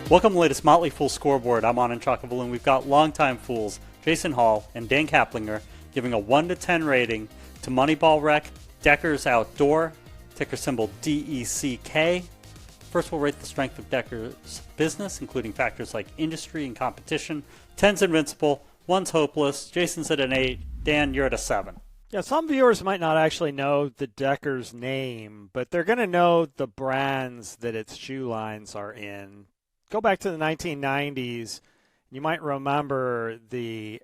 Welcome to the latest Motley Fool scoreboard. I'm on in Chocolate Balloon. We've got longtime fools Jason Hall and Dan Caplinger giving a 1 to 10 rating to Moneyball Rec, Deckers Outdoor, ticker symbol DECK. First, we'll rate the strength of Deckers' business, including factors like industry and competition. 10's invincible, 1's hopeless. Jason's at an 8. Dan, you're at a 7. Yeah, some viewers might not actually know the Deckers name, but they're going to know the brands that its shoe lines are in. Go back to the 1990s, you might remember the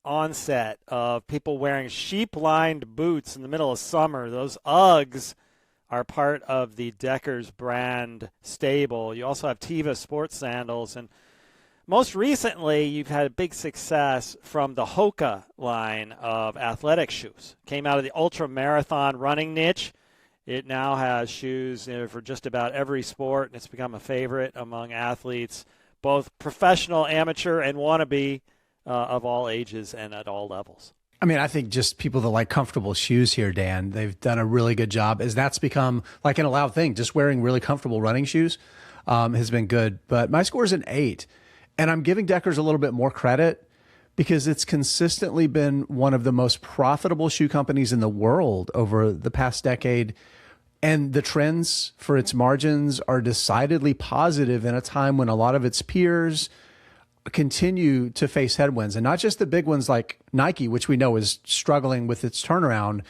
onset of people wearing sheep-lined boots in the middle of summer. Those Uggs are part of the Deckers brand stable. You also have Teva sports sandals, and most recently, you've had a big success from the Hoka line of athletic shoes. Came out of the ultra-marathon running niche. It now has shoes for just about every sport, and it's become a favorite among athletes, both professional, amateur, and wannabe of all ages and at all levels. I mean, I think just people that like comfortable shoes here, Dan, they've done a really good job, as that's become like an allowed thing. Just wearing really comfortable running shoes has been good. But my score is an 8. And I'm giving Deckers a little bit more credit because it's consistently been one of the most profitable shoe companies in the world over the past decade. And the trends for its margins are decidedly positive in a time when a lot of its peers continue to face headwinds. And not just the big ones like Nike, which we know is struggling with its turnaround,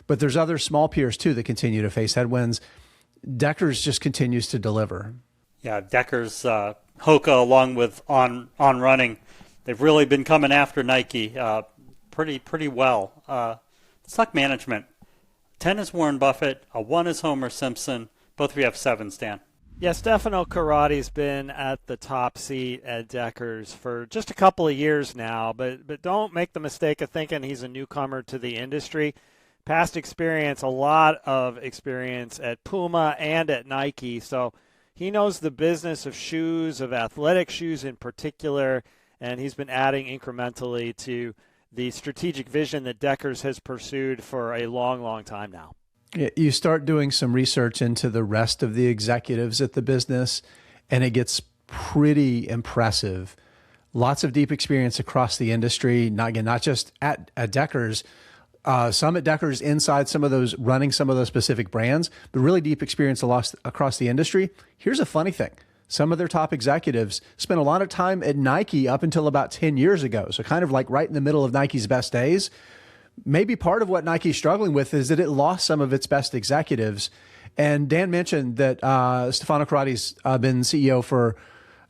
but there's other small peers too that continue to face headwinds. Deckers just continues to deliver. Yeah, Deckers, Hoka, along with on running, they've really been coming after Nike pretty well. Stock management. 10 is Warren Buffett. A 1 is Homer Simpson. Both of you have 7s, Dan. Yeah, Stefano Carotti's been at the top seat at Deckers for just a couple of years now, but don't make the mistake of thinking he's a newcomer to the industry. Past experience, a lot of experience at Puma and at Nike, so he knows the business of shoes, of athletic shoes in particular, and he's been adding incrementally to the strategic vision that Deckers has pursued for a long, long time now. You start doing some research into the rest of the executives at the business, and it gets pretty impressive. Lots of deep experience across the industry, not just at Deckers, some at Deckers inside some of those, running some of those specific brands, but really deep experience across the industry. Here's a funny thing. Some of their top executives spent a lot of time at Nike up until about 10 years ago. So kind of like right in the middle of Nike's best days. Maybe part of what Nike's struggling with is that it lost some of its best executives. And Dan mentioned that Stefano Carotti's been CEO for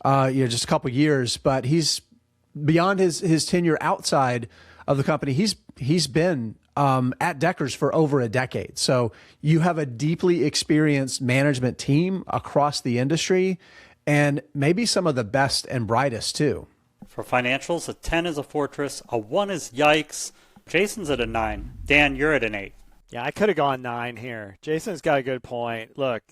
just a couple years, but he's beyond his tenure outside of the company. He's been at Deckers for over a decade. So you have a deeply experienced management team across the industry, and maybe some of the best and brightest too. For financials, a 10 is a fortress, a 1 is yikes. Jason's at a 9. Dan, you're at an 8. Yeah, I could have gone 9 here. Jason's got a good point. Look,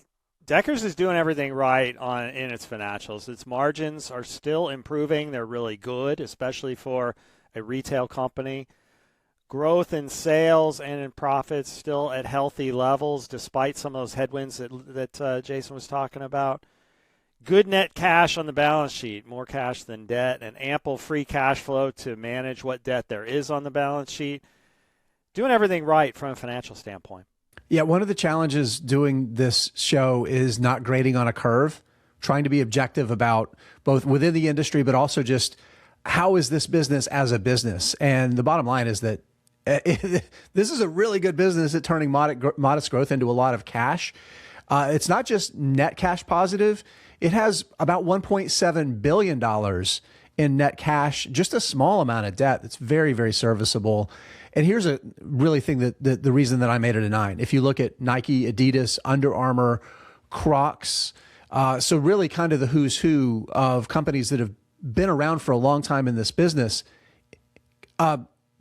Deckers is doing everything right in its financials. Its margins are still improving. They're really good, especially for a retail company. Growth in sales and in profits still at healthy levels, despite some of those headwinds that Jason was talking about. Good net cash on the balance sheet, more cash than debt, and ample free cash flow to manage what debt there is on the balance sheet. Doing everything right from a financial standpoint. Yeah, one of the challenges doing this show is not grading on a curve, trying to be objective about both within the industry, but also just how is this business as a business? And the bottom line is that this is a really good business at turning modest growth into a lot of cash. It's not just net cash positive. It has about $1.7 billion in net cash, just a small amount of debt that's very, very serviceable. And here's a really thing that the reason that I made it a 9. If you look at Nike, Adidas, Under Armour, Crocs, so really kind of the who's who of companies that have been around for a long time in this business,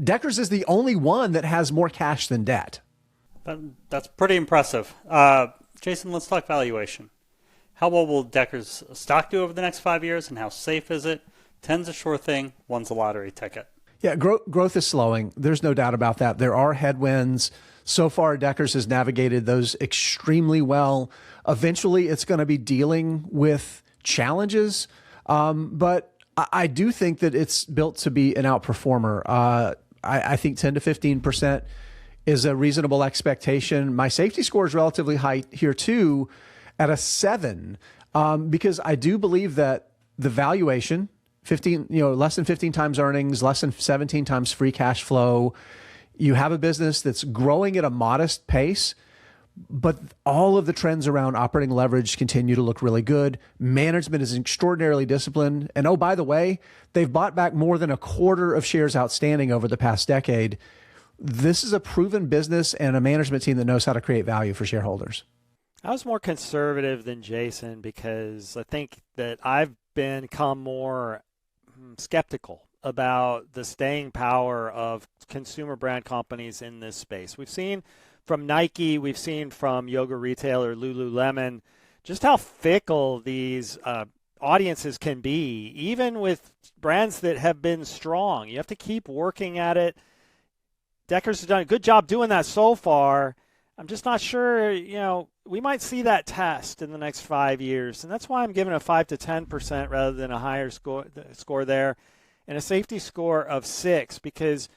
Deckers is the only one that has more cash than debt. That's pretty impressive. Jason, let's talk valuation. How well will Deckers stock do over the next 5 years, and how safe is it? 10's a sure thing, 1's a lottery ticket. Yeah, growth is slowing. There's no doubt about that. There are headwinds. So far, Deckers has navigated those extremely well. Eventually, it's going to be dealing with challenges. But I do think that it's built to be an outperformer. I think 10 to 15% is a reasonable expectation. My safety score is relatively high here too, at a 7, because I do believe that the valuation, less than 15 times earnings, less than 17 times free cash flow. You have a business that's growing at a modest pace, but all of the trends around operating leverage continue to look really good. Management is extraordinarily disciplined. And oh, by the way, they've bought back more than a quarter of shares outstanding over the past decade. This is a proven business and a management team that knows how to create value for shareholders. I was more conservative than Jason because I think that I've become more skeptical about the staying power of consumer brand companies in this space. We've seen from Nike, we've seen from yoga retailer Lululemon, just how fickle these audiences can be, even with brands that have been strong. You have to keep working at it. Deckers has done a good job doing that so far. I'm just not sure, we might see that test in the next 5 years. And that's why I'm giving a 5 to 10% rather than a higher score there, and a safety score of 6, because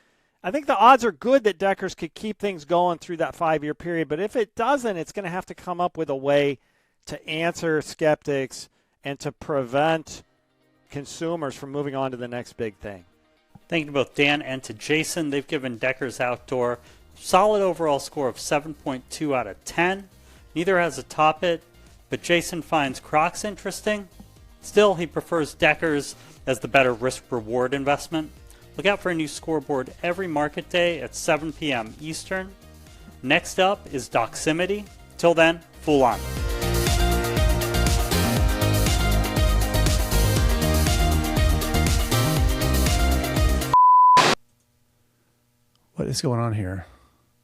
I think the odds are good that Deckers could keep things going through that 5-year period. But if it doesn't, it's going to have to come up with a way to answer skeptics and to prevent consumers from moving on to the next big thing. Thank you to both Dan and to Jason. They've given Deckers Outdoor solid overall score of 7.2 out of 10. Neither has a top it, but Jason finds Crocs interesting. Still, he prefers Deckers as the better risk-reward investment. Look out for a new scoreboard every market day at 7 p.m. Eastern. Next up is Doximity. Till then, Fool on. What is going on here?